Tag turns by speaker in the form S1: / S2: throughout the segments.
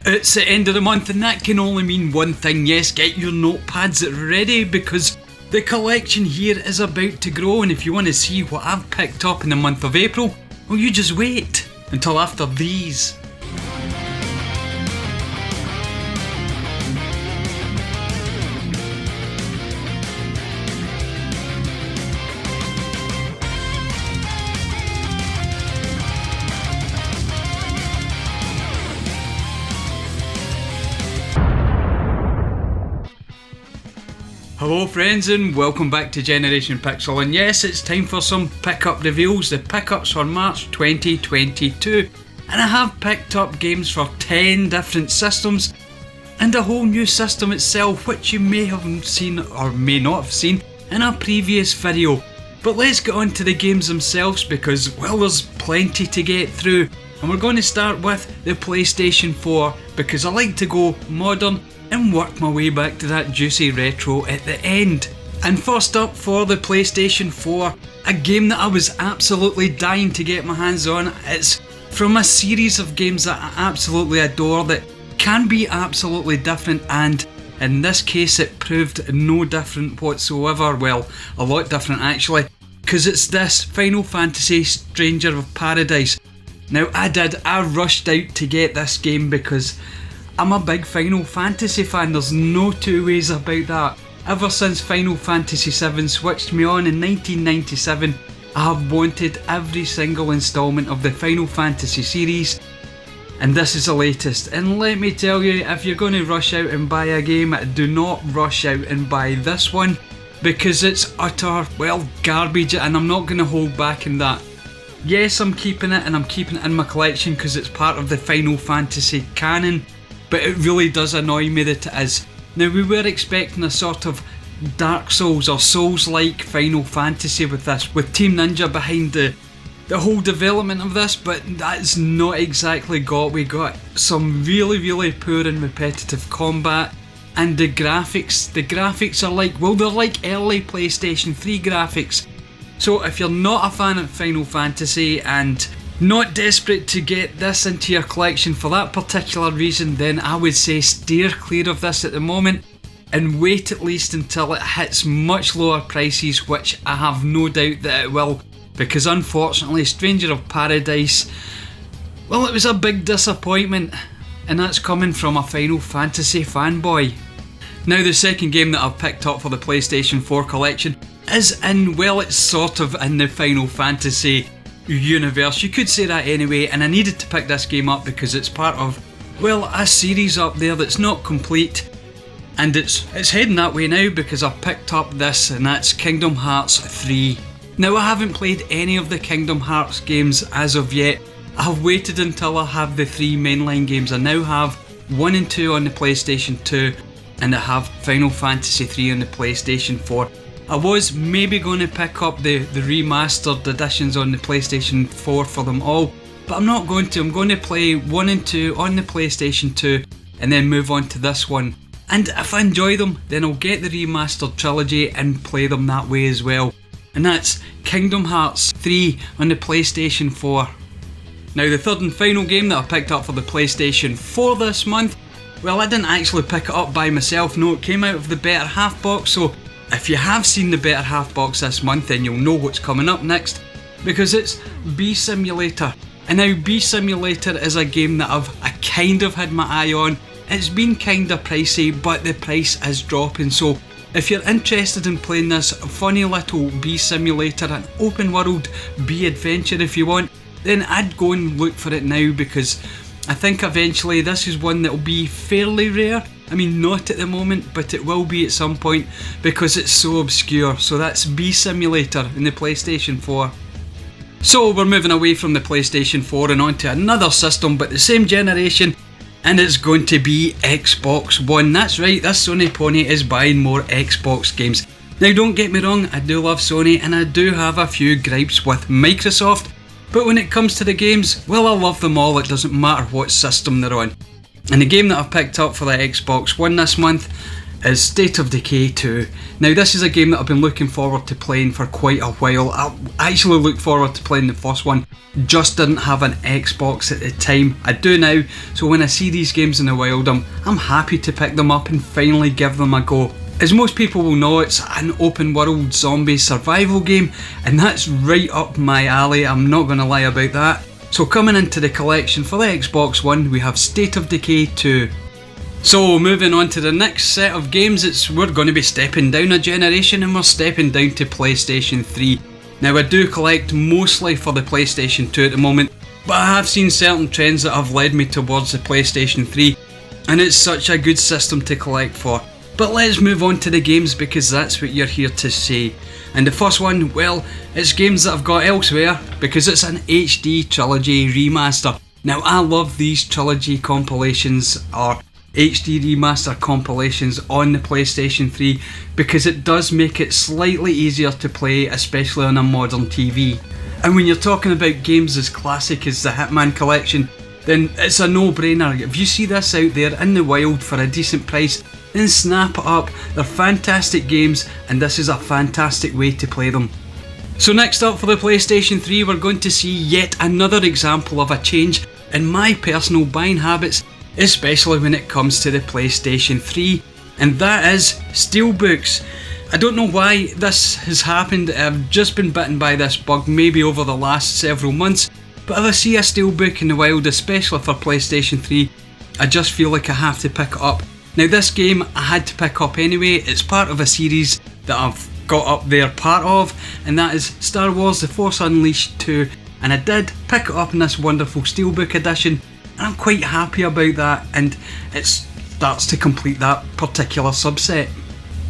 S1: It's the end of the month and that can only mean one thing. Yes, get your notepads ready because the collection here is about to grow, and if you want to see what I've picked up in the month of April, well, you just wait until after these. Hello friends and welcome back to Generation Pixel, and yes, it's time for some pickup reveals, the pickups for March 2022, and I have picked up games for 10 different systems and a whole new system itself which you may have seen or may not have seen in a previous video. But let's get on to the games themselves because, well, there's plenty to get through, and we're going to start with the PlayStation 4 because I like to go modern and work my way back to that juicy retro at the end. And first up for the PlayStation 4, a game that I was absolutely dying to get my hands on. It's from a series of games that I absolutely adore that can be absolutely different, and in this case it proved no different whatsoever. Well, a lot different actually, because it's this Final Fantasy Stranger of Paradise. Now I rushed out to get this game because I'm a big Final Fantasy fan, there's no two ways about that. Ever since Final Fantasy VII switched me on in 1997, I have wanted every single instalment of the Final Fantasy series, and this is the latest. And let me tell you, if you're going to rush out and buy a game, do not rush out and buy this one, because it's utter, well, garbage, and I'm not going to hold back in that. Yes, I'm keeping it, and I'm keeping it in my collection because it's part of the Final Fantasy canon, but it really does annoy me that it is. Now, we were expecting a sort of Dark Souls or Souls-like Final Fantasy with this, with Team Ninja behind the whole development of this, but that's not exactly got. We got some really poor and repetitive combat, and the graphics are like, well, they're like early PlayStation 3 graphics. So if you're not a fan of Final Fantasy and not desperate to get this into your collection for that particular reason, then I would say steer clear of this at the moment and wait at least until it hits much lower prices, which I have no doubt that it will, because unfortunately Stranger of Paradise, well, it was a big disappointment, and that's coming from a Final Fantasy fanboy. Now, the second game that I've picked up for the PlayStation 4 collection is in, well, it's sort of in the Final Fantasy universe, you could say that anyway, and I needed to pick this game up because it's part of, well, a series up there that's not complete, and it's heading that way now because I've picked up this, and that's Kingdom Hearts 3. Now, I haven't played any of the Kingdom Hearts games as of yet. I've waited until I have the 3 mainline games. I now have 1 and 2 on the PlayStation 2, and I have Final Fantasy 3 on the PlayStation 4. I was maybe going to pick up the remastered editions on the PlayStation 4 for them all, but I'm not going to. I'm going to play 1 and 2 on the PlayStation 2 and then move on to this one. And if I enjoy them, then I'll get the remastered trilogy and play them that way as well. And that's Kingdom Hearts 3 on the PlayStation 4. Now, the third and final game that I picked up for the PlayStation 4 this month, well, I didn't actually pick it up by myself, no, it came out of the Better Half box, so if you have seen the Better Half box this month, then you'll know what's coming up next, because it's Bee Simulator. And now, Bee Simulator is a game that I kind of had my eye on. It's been kinda pricey, but the price is dropping, so if you're interested in playing this funny little Bee Simulator, an open world bee adventure if you want, then I'd go and look for it now, because I think eventually this is one that will be fairly rare. I mean, not at the moment, but it will be at some point because it's so obscure. So that's Bee Simulator in the PlayStation 4. So we're moving away from the PlayStation 4 and onto another system, but the same generation, and it's going to be Xbox One. That's right, this Sony pony is buying more Xbox games. Now, don't get me wrong, I do love Sony and I do have a few gripes with Microsoft, but when it comes to the games, well, I love them all. It doesn't matter what system they're on. And the game that I've picked up for the Xbox One this month is State of Decay 2. Now this is a game that I've been looking forward to playing for quite a while. I actually looked forward to playing the first one, just didn't have an Xbox at the time. I do now, so when I see these games in the wild, I'm happy to pick them up and finally give them a go. As most people will know, it's an open world zombie survival game, and that's right up my alley, I'm not going to lie about that. So coming into the collection for the Xbox One, we have State of Decay 2. So moving on to the next set of games, we're going to be stepping down a generation and we're stepping down to PlayStation 3. Now I do collect mostly for the PlayStation 2 at the moment, but I have seen certain trends that have led me towards the PlayStation 3, and it's such a good system to collect for. But let's move on to the games because that's what you're here to see. And the first one, well, it's games that I've got elsewhere because it's an HD trilogy remaster. Now I love these trilogy compilations or HD remaster compilations on the PlayStation 3 because it does make it slightly easier to play, especially on a modern TV. And when you're talking about games as classic as the Hitman collection, then it's a no-brainer. If you see this out there in the wild for a decent price, then snap it up. They're fantastic games and this is a fantastic way to play them. So next up for the PlayStation 3, we're going to see yet another example of a change in my personal buying habits, especially when it comes to the PlayStation 3, and that is steelbooks. I don't know why this has happened. I've just been bitten by this bug maybe over the last several months, but if I see a steelbook in the wild, especially for PlayStation 3, I just feel like I have to pick it up. Now this game I had to pick up anyway. It's part of a series that I've got up there part of, and that is Star Wars The Force Unleashed 2, and I did pick it up in this wonderful steelbook edition. And I'm quite happy about that, and it starts to complete that particular subset.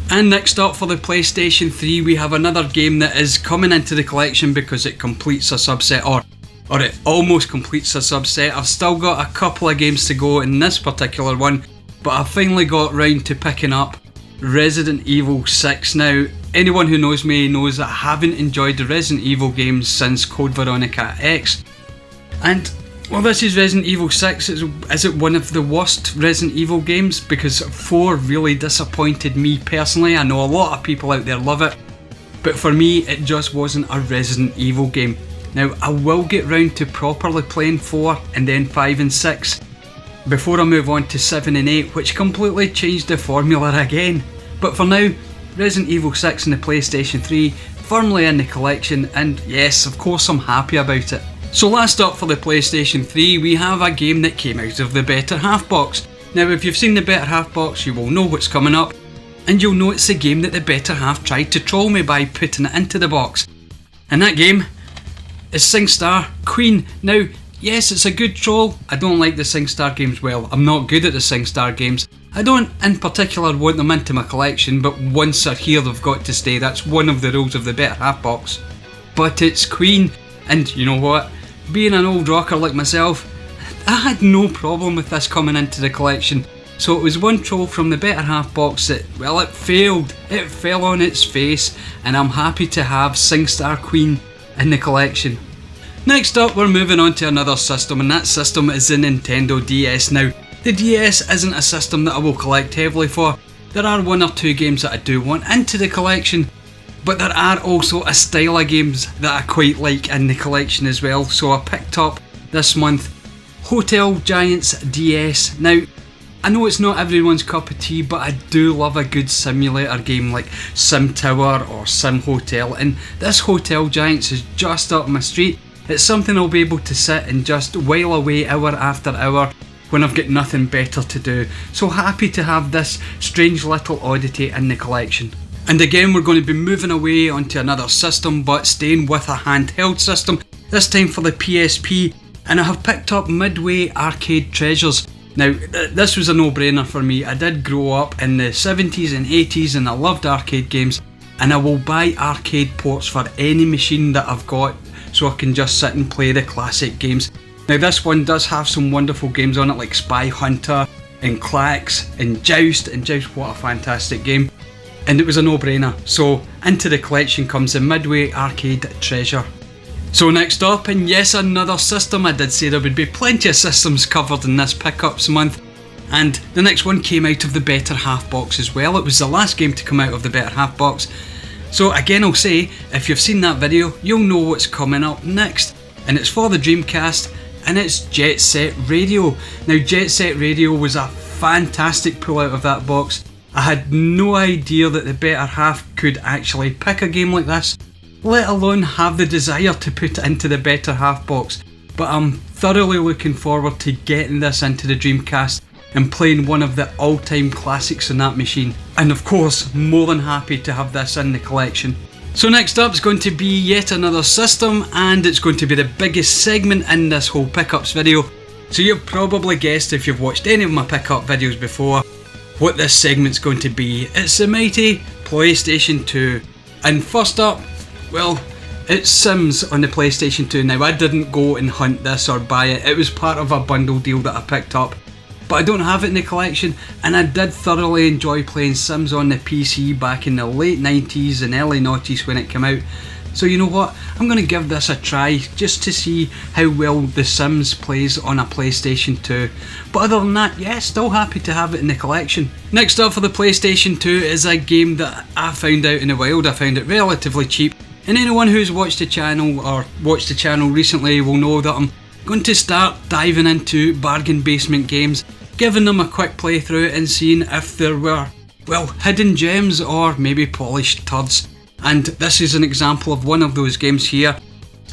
S1: And next up for the PlayStation 3, we have another game that is coming into the collection because it completes a subset, or it almost completes a subset. I've still got a couple of games to go in this particular one, but I finally got round to picking up Resident Evil 6. Now, anyone who knows me knows that I haven't enjoyed the Resident Evil games since Code Veronica X, and well, this is Resident Evil 6. Is it one of the worst Resident Evil games? Because 4 really disappointed me personally. I know a lot of people out there love it, but for me it just wasn't a Resident Evil game. Now I will get round to properly playing 4 and then 5 and 6 before I move on to 7 and 8, which completely changed the formula again. But for now, Resident Evil 6 and the PlayStation 3 firmly in the collection, and yes, of course I'm happy about it. So last up for the PlayStation 3, we have a game that came out of the Better Half box. Now if you've seen the Better Half box, you will know what's coming up, and you'll know it's the game that the Better Half tried to troll me by putting it into the box. And that game is SingStar Queen. Now yes, it's a good troll. I don't like the SingStar games. Well, I'm not good at the SingStar games. I don't in particular want them into my collection, but once they're here they've got to stay. That's one of the rules of the Better Half box. But it's Queen, and you know what? Being an old rocker like myself, I had no problem with this coming into the collection. So it was one troll from the Better Half box that, well, it failed. It fell on its face, and I'm happy to have SingStar Queen in the collection. Next up, we're moving on to another system, and that system is the Nintendo DS. Now, the DS isn't a system that I will collect heavily for. There are one or two games that I do want into the collection, but there are also a style of games that I quite like in the collection as well. So I picked up this month Hotel Giants DS. Now, I know it's not everyone's cup of tea, but I do love a good simulator game like Sim Tower or Sim Hotel, and this Hotel Giants is just up my street. It's something I'll be able to sit and just while away hour after hour when I've got nothing better to do. So happy to have this strange little oddity in the collection. And again, we're going to be moving away onto another system, but staying with a handheld system, this time for the PSP, and I have picked up Midway Arcade Treasures. Now, this was a no-brainer for me. I did grow up in the 70s and 80s and I loved arcade games, and I will buy arcade ports for any machine that I've got so I can just sit and play the classic games. Now this one does have some wonderful games on it like Spy Hunter and Clax and Joust, what a fantastic game. And it was a no-brainer, so into the collection comes the Midway Arcade Treasure. So next up, and yes, another system. I did say there would be plenty of systems covered in this pickups month, And the next one came out of the Better Half box as well. It was the last game to come out of the Better Half box. So again, I'll say, if you've seen that video, you'll know what's coming up next. And it's for the Dreamcast, and it's Jet Set Radio. Now, Jet Set Radio was a fantastic pull out of that box. I had no idea that the Better Half could actually pick a game like this, let alone have the desire to put it into the Better Half box. But I'm thoroughly looking forward to getting this into the Dreamcast and playing one of the all-time classics on that machine. And of course, more than happy to have this in the collection. So next up is going to be yet another system, and it's going to be the biggest segment in this whole pickups video. So you've probably guessed, if you've watched any of my pickup videos before, what this segment's going to be. It's the mighty PlayStation 2. And first up, well, it's Sims on the PlayStation 2. Now, I didn't go and hunt this or buy it. It was part of a bundle deal that I picked up. But I don't have it in the collection, and I did thoroughly enjoy playing Sims on the PC back in the late 90s and early noughties when it came out. So you know what, I'm going to give this a try just to see how well The Sims plays on a PlayStation 2. But other than that, yeah, still happy to have it in the collection. Next up for the PlayStation 2 is a game that I found out in the wild. I found it relatively cheap, and anyone who's watched the channel or watched the channel recently will know that I'm going to start diving into bargain basement games, giving them a quick playthrough and seeing if there were, well, hidden gems or maybe polished turds. And this is an example of one of those games here,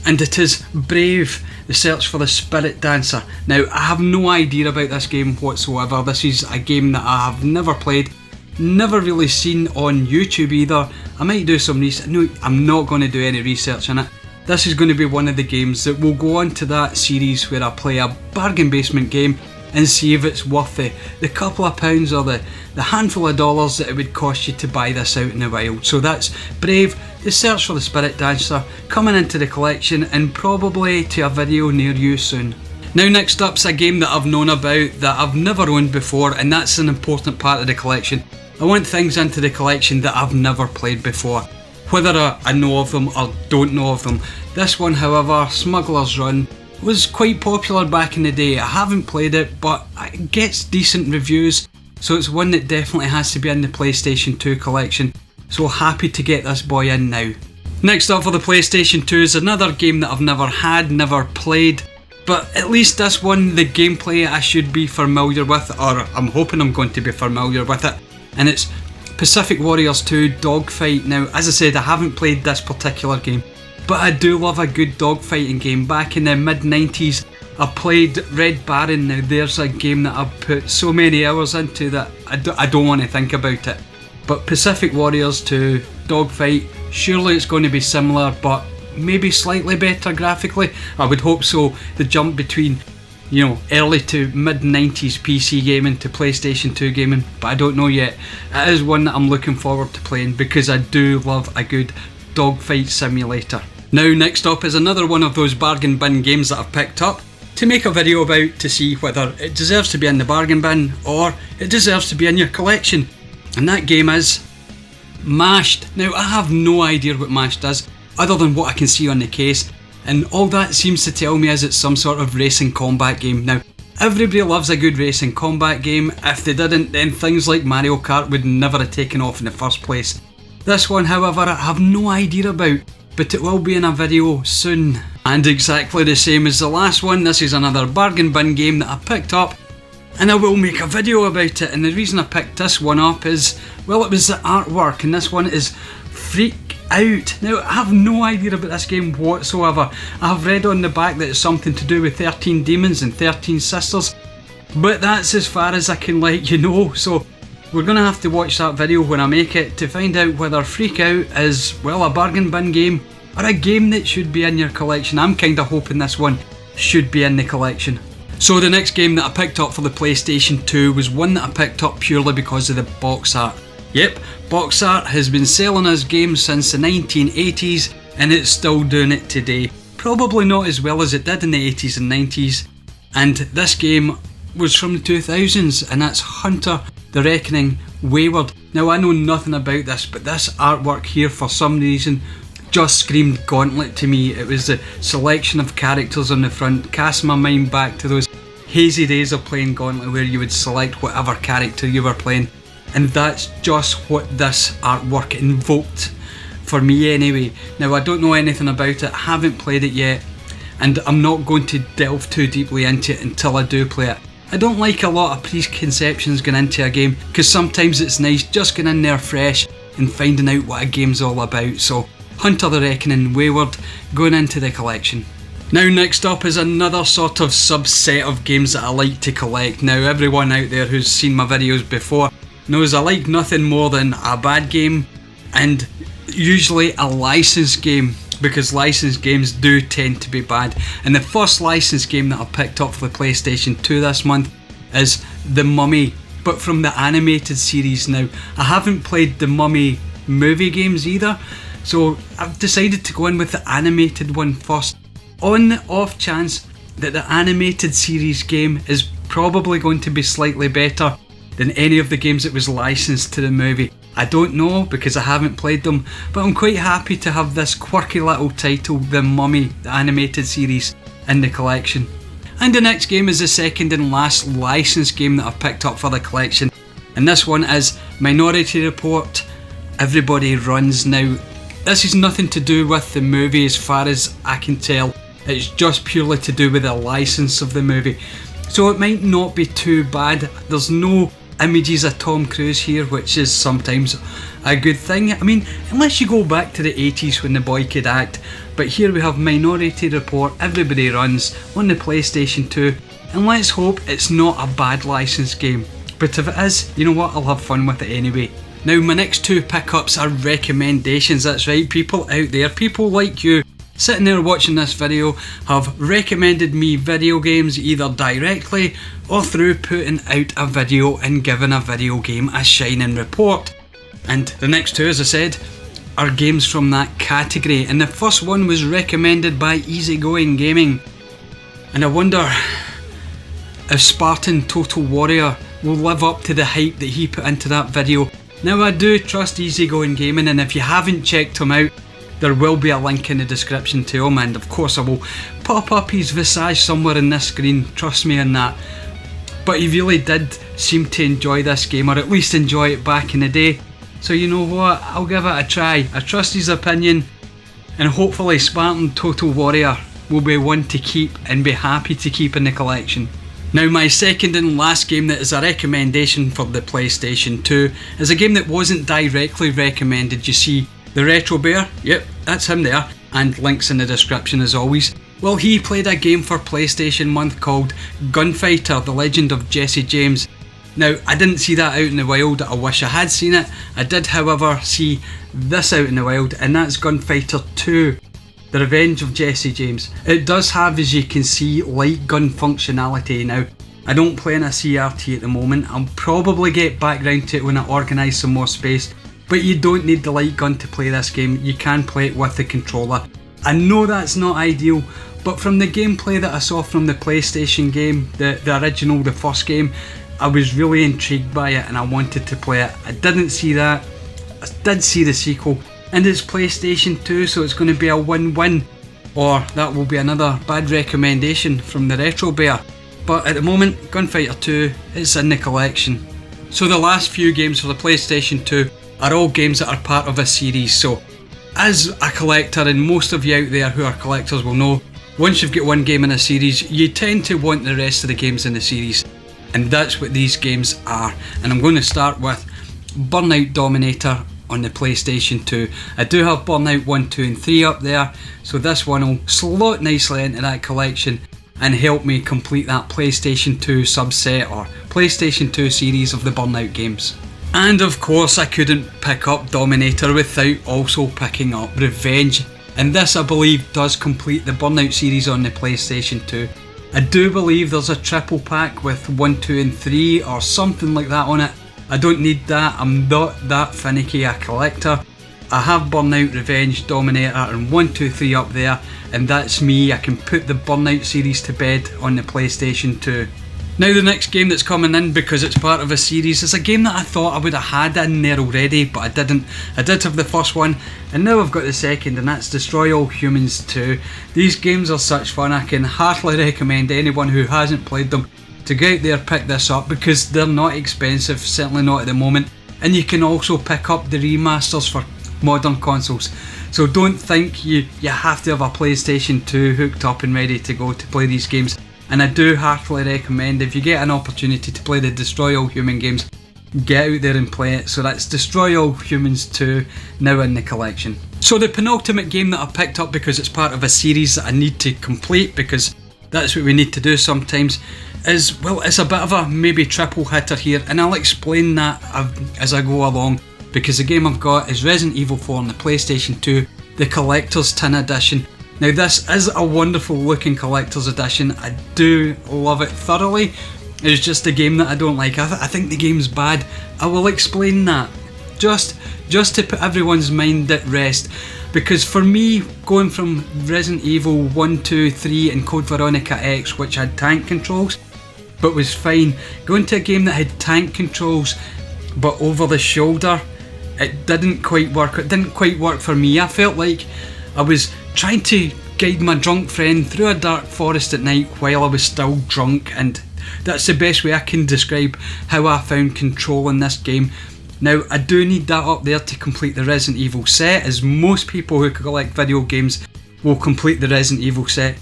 S1: and it is Brave, the search for the spirit dancer. Now, I have no idea about this game whatsoever. This is a game that I have never played, never really seen on YouTube either. I might do some research. No, I'm not going to do any research on it. This is going to be one of the games that will go on to that series where I play a bargain basement game and see if it's worth the couple of pounds or the handful of dollars that it would cost you to buy this out in the wild. So that's Brave, the search for the spirit dancer, coming into the collection and probably to a video near you soon. Now next up's a game that I've known about that I've never owned before, and that's an important part of the collection. I want things into the collection that I've never played before, whether I know of them or don't know of them. This one, however, Smugglers Run, was quite popular back in the day. I haven't played it, but it gets decent reviews, so it's one that definitely has to be in the PlayStation 2 collection, so happy to get this boy in now. Next up for the PlayStation 2 is another game that I've never had, never played, but at least this one, the gameplay I should be familiar with, or I'm hoping I'm going to be familiar with it, and it's Pacific Warriors 2 Dogfight. Now, as I said, I haven't played this particular game, but I do love a good dogfighting game. Back in the mid-90s, I played Red Baron. Now there's a game that I've put so many hours into that I don't want to think about it. But Pacific Warriors 2 Dogfight, surely it's going to be similar, but maybe slightly better graphically. I would hope so. The jump between, you know, early to mid-90s PC gaming to PlayStation 2 gaming, but I don't know yet. It is one that I'm looking forward to playing because I do love a good dogfight simulator. Now next up is another one of those bargain bin games that I've picked up to make a video about to see whether it deserves to be in the bargain bin or it deserves to be in your collection, and that game is Mashed. Now I have no idea what Mashed is other than what I can see on the case, and all that seems to tell me is it's some sort of racing combat game. Now everybody loves a good racing combat game. If they didn't, then things like Mario Kart would never have taken off in the first place. This one, however, I have no idea about, but it will be in a video soon. And exactly the same as the last one, this is another bargain bin game that I picked up, and I will make a video about it. And the reason I picked this one up is, well, it was the artwork, and this one is Freak Out. Now I have no idea about this game whatsoever. I have read on the back that it's something to do with 13 demons and 13 sisters, but that's as far as I can let you know. So we're going to have to watch that video when I make it to find out whether Freak Out is, well, a bargain bin game or a game that should be in your collection. I'm kinda hoping this one should be in the collection. So the next game that I picked up for the PlayStation 2 was one that I picked up purely because of the box art. Yep, box art has been selling us games since the 1980s and it's still doing it today. Probably not as well as it did in the 80s and 90s. And this game was from the 2000s, and that's Hunter the Reckoning Wayward. Now I know nothing about this, but this artwork here for some reason just screamed Gauntlet to me. It was the selection of characters on the front, cast my mind back to those hazy days of playing Gauntlet where you would select whatever character you were playing, and that's just what this artwork invoked for me anyway. Now I don't know anything about it, haven't played it yet, and I'm not going to delve too deeply into it until I do play it. I don't like a lot of preconceptions going into a game, because sometimes it's nice just going in there fresh and finding out what a game's all about. So Hunter the Reckoning Wayward going into the collection. Now next up is another sort of subset of games that I like to collect. Now everyone out there who's seen my videos before knows I like nothing more than a bad game, and usually a licensed game, because licensed games do tend to be bad. And the first licensed game that I picked up for the PlayStation 2 this month is The Mummy, but from the animated series. Now I haven't played the Mummy movie games either, so I've decided to go in with the animated one first, on the off chance that the animated series game is probably going to be slightly better than any of the games that was licensed to the movie. I don't know because I haven't played them, but I'm quite happy to have this quirky little title, The Mummy, the animated series, in the collection. And the next game is the second and last licensed game that I've picked up for the collection, and this one is Minority Report, Everybody Runs. Now this is nothing to do with the movie as far as I can tell, it's just purely to do with the license of the movie, so it might not be too bad. There's no images of Tom Cruise here, which is sometimes a good thing. I mean, unless you go back to the 80s when the boy could act. But here we have Minority Report, Everybody Runs on the PlayStation 2, and let's hope it's not a bad licensed game. But if it is, you know what, I'll have fun with it anyway. Now my next two pickups are recommendations. That's right, people out there, people like you sitting there watching this video have recommended me video games either directly or through putting out a video and giving a video game a shining report. And the next two, as I said, are games from that category, and the first one was recommended by Easygoing Gaming, and I wonder if Spartan Total Warrior will live up to the hype that he put into that video. Now I do trust Easygoing Gaming, and if you haven't checked him out, there will be a link in the description to him, and of course I will pop up his visage somewhere in this screen, trust me on that. But he really did seem to enjoy this game, or at least enjoy it back in the day, so you know what, I'll give it a try. I trust his opinion, and hopefully Spartan Total Warrior will be one to keep and be happy to keep in the collection. Now my second and last game that is a recommendation for the PlayStation 2 is a game that wasn't directly recommended. You see the Retro Bear, yep, that's him there, and links in the description as always. Well, he played a game for PlayStation Month called Gunfighter, The Legend of Jesse James. Now, I didn't see that out in the wild, I wish I had seen it. I did, however, see this out in the wild, and that's Gunfighter 2, The Revenge of Jesse James. It does have, as you can see, light gun functionality. Now, I don't play in a CRT at the moment, I'll probably get back round to it when I organise some more space. But you don't need the light gun to play this game, you can play it with the controller. I know that's not ideal, but from the gameplay that I saw from the PlayStation game, the original, the first game, I was really intrigued by it and I wanted to play it. I didn't see that, I did see the sequel, and it's PlayStation 2, so it's going to be a win-win, or that will be another bad recommendation from the Retro Bear. But at the moment, Gunfighter 2 is in the collection. So the last few games for the PlayStation 2 are all games that are part of a series. So as a collector, and most of you out there who are collectors will know, once you've got one game in a series, you tend to want the rest of the games in the series, and that's what these games are. And I'm going to start with Burnout Dominator on the PlayStation 2. I do have Burnout 1, 2 and 3 up there, so this one will slot nicely into that collection and help me complete that PlayStation 2 subset or PlayStation 2 series of the Burnout games. And of course I couldn't pick up Dominator without also picking up Revenge, and this I believe does complete the Burnout series on the PlayStation 2. I do believe there's a triple pack with 1, 2 and 3 or something like that on it. I don't need that, I'm not that finicky a collector. I have Burnout, Revenge, Dominator and 1, 2, 3 up there, and that's me. I can put the Burnout series to bed on the PlayStation 2. Now the next game that's coming in, because it's part of a series, is a game that I thought I would have had in there already, but I didn't. I did have the first one, and now I've got the second, and that's Destroy All Humans 2. These games are such fun. I can heartily recommend anyone who hasn't played them to go out there, pick this up, because they're not expensive, certainly not at the moment, and you can also pick up the remasters for modern consoles. So don't think you have to have a PlayStation 2 hooked up and ready to go to play these games. And I do heartily recommend, if you get an opportunity to play the Destroy All Human games, get out there and play it. So that's Destroy All Humans 2, now in the collection. So the penultimate game that I picked up, because it's part of a series that I need to complete, because that's what we need to do sometimes, is, well, it's a bit of a maybe triple hitter here, and I'll explain that as I go along, because the game I've got is Resident Evil 4 on the PlayStation 2, the Collector's Tin Edition. Now this is a wonderful looking Collector's Edition. I do love it thoroughly. It's just a game that I don't like. I think the game's bad. I will explain that. Just to put everyone's mind at rest. Because for me, going from Resident Evil 1, 2, 3 and Code Veronica X, which had tank controls, but was fine, going to a game that had tank controls but over the shoulder, it didn't quite work. It didn't quite work for me. I felt like I was trying to guide my drunk friend through a dark forest at night while I was still drunk, and that's the best way I can describe how I found control in this game. Now I do need that up there to complete the Resident Evil set, as most people who collect video games will complete the Resident Evil set,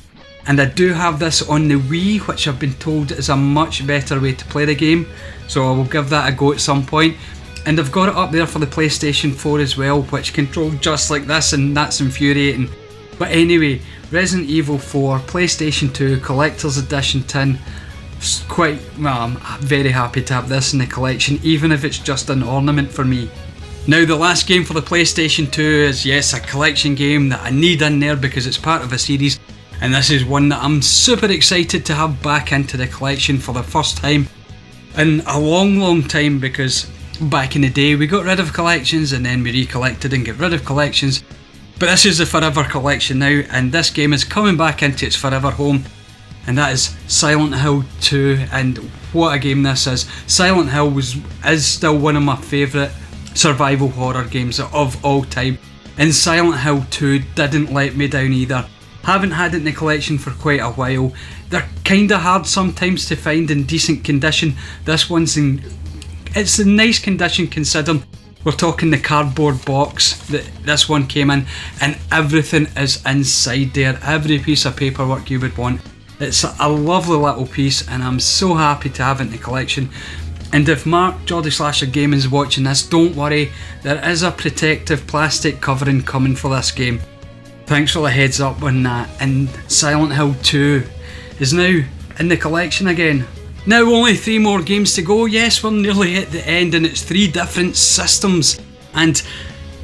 S1: and I do have this on the Wii, which I've been told is a much better way to play the game, so I will give that a go at some point. And I've got it up there for the PlayStation 4 as well, which controlled just like this, and that's infuriating. But anyway, Resident Evil 4, PlayStation 2, Collector's Edition tin. I'm very happy to have this in the collection, even if it's just an ornament for me. Now the last game for the PlayStation 2 is, yes, a collection game that I need in there because it's part of a series, and this is one that I'm super excited to have back into the collection for the first time in a long time, because back in the day we got rid of collections and then we recollected and get rid of collections, but this is the forever collection now, and this game is coming back into its forever home, and that is Silent Hill 2. And what a game this is. Silent Hill is still one of my favourite survival horror games of all time, and Silent Hill 2 didn't let me down either. Haven't had it in the collection for quite a while. They're kinda hard sometimes to find in decent condition. This one's it's in nice condition considering we're talking the cardboard box that this one came in, and everything is inside there, every piece of paperwork you would want. It's a lovely little piece, and I'm so happy to have it in the collection. And if Mark Geordie Slasher Gaming is watching this, don't worry, there is a protective plastic covering coming for this game. Thanks for the heads up on that. And Silent Hill 2 is now in the collection again. Now only 3 more games to go. Yes, we're nearly at the end, and it's 3 different systems. And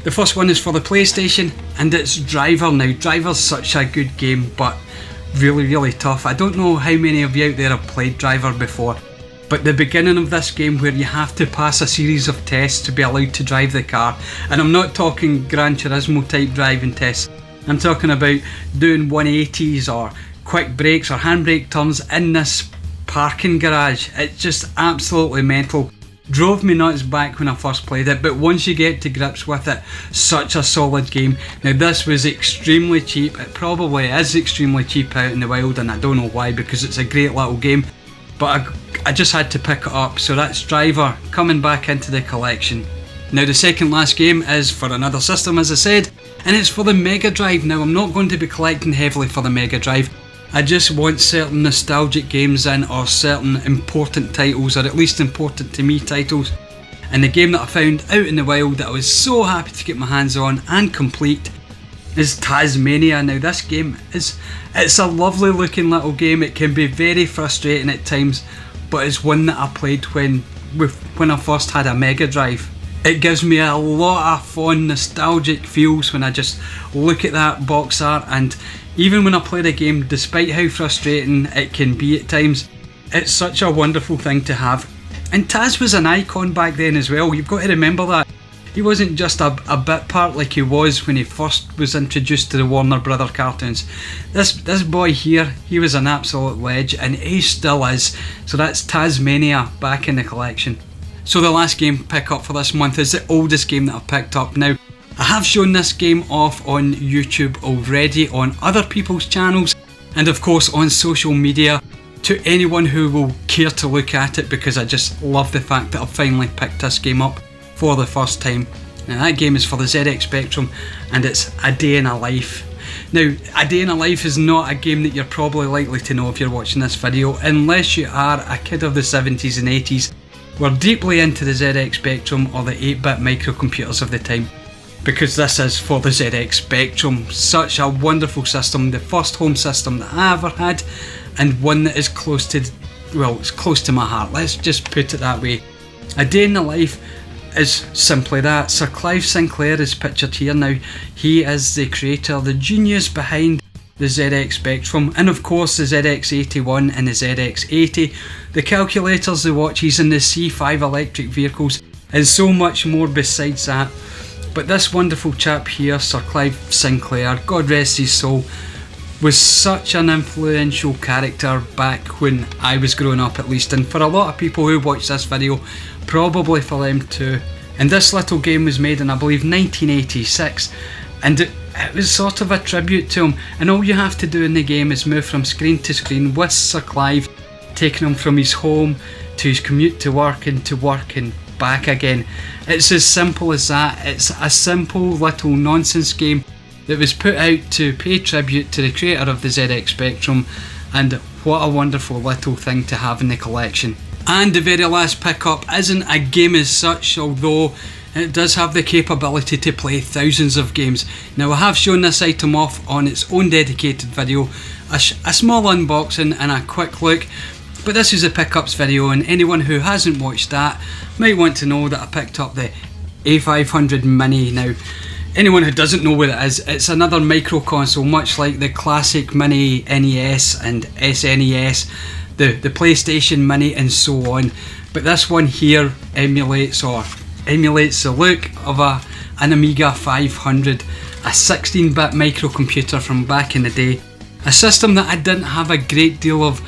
S1: the first one is for the PlayStation, and it's Driver. Now Driver's such a good game, but really tough. I don't know how many of you out there have played Driver before, but the beginning of this game where you have to pass a series of tests to be allowed to drive the car, and I'm not talking Gran Turismo type driving tests, I'm talking about doing 180s or quick brakes or handbrake turns in this parking garage. It's just absolutely mental. Drove me nuts back when I first played it, but once you get to grips with it, such a solid game. Now this was extremely cheap. It probably is extremely cheap out in the wild, and I don't know why, because it's a great little game, but I just had to pick it up. So that's Driver coming back into the collection. Now the second last game is for another system, as I said, and it's for the Mega Drive. Now I'm not going to be collecting heavily for the Mega Drive. I just want certain nostalgic games in, or certain important titles, or at least important to me titles. And the game that I found out in the wild that I was so happy to get my hands on and complete is Tasmania. Now this game it's a lovely looking little game. It can be very frustrating at times, but it's one that I played when I first had a Mega Drive. It gives me a lot of fond nostalgic feels when I just look at that box art, and even when I play the game, despite how frustrating it can be at times, it's such a wonderful thing to have. And Taz was an icon back then as well. You've got to remember that. he wasn't just a bit part like he was when he first was introduced to the Warner Brother cartoons. This boy here, he was an absolute ledge, and he still is. So that's Tasmania back in the collection. So the last game pick up for this month is the oldest game that I've picked up. Now, I have shown this game off on YouTube already, on other people's channels, and of course on social media, to anyone who will care to look at it, because I just love the fact that I've finally picked this game up for the first time. Now that game is for the ZX Spectrum, and it's A Day in a Life. Now, A Day in a Life is not a game that you're probably likely to know if you're watching this video, unless you are a kid of the 70s and 80s, were deeply into the ZX Spectrum or the 8-bit microcomputers of the time, because this is for the ZX Spectrum. Such a wonderful system, the first home system that I ever had, and one that is close to, well, it's close to my heart, let's just put it that way. A Day in the Life is simply that. Sir Clive Sinclair is pictured here. Now, he is the creator, the genius behind the ZX Spectrum, and of course the ZX81 and the ZX80, the calculators, the watches, and the C5 electric vehicles, and so much more besides that. But this wonderful chap here, Sir Clive Sinclair, God rest his soul, was such an influential character back when I was growing up, at least, and for a lot of people who watch this video, probably for them too. And this little game was made in, I believe, 1986, and it was sort of a tribute to him, and all you have to do in the game is move from screen to screen with Sir Clive, taking him from his home to his commute to work and back again. It's as simple as that. It's a simple little nonsense game that was put out to pay tribute to the creator of the ZX Spectrum, and what a wonderful little thing to have in the collection. And the very last pickup isn't a game as such, although it does have the capability to play thousands of games. Now, I have shown this item off on its own dedicated video, a small unboxing and a quick look, but this is a pickups video, and anyone who hasn't watched that might want to know that I picked up the A500 Money. Now, anyone who doesn't know what it is, it's another micro console, much like the classic Mini NES and SNES, the PlayStation Mini and so on, but this one here emulates the look of an Amiga 500, a 16-bit microcomputer from back in the day, a system that I didn't have a great deal of,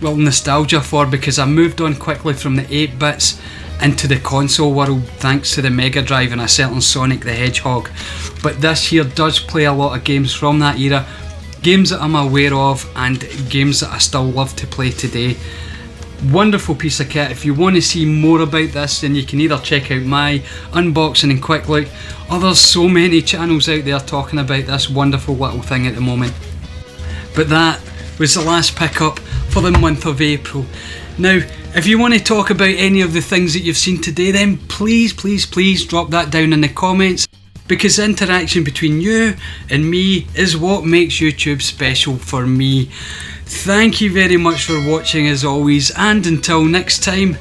S1: well, nostalgia for, because I moved on quickly from the 8-bits into the console world thanks to the Mega Drive and a certain Sonic the Hedgehog. But this here does play a lot of games from that era, games that I'm aware of and games that I still love to play today. Wonderful piece of kit. If you want to see more about this, then you can either check out my unboxing and quick look, or there's so many channels out there talking about this wonderful little thing at the moment. But that was the last pickup for the month of April. Now, if you want to talk about any of the things that you've seen today, then please drop that down in the comments, because the interaction between you and me is what makes YouTube special for me. Thank you very much for watching as always, and until next time,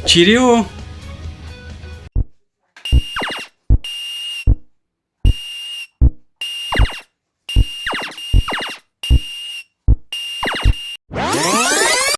S1: cheerio!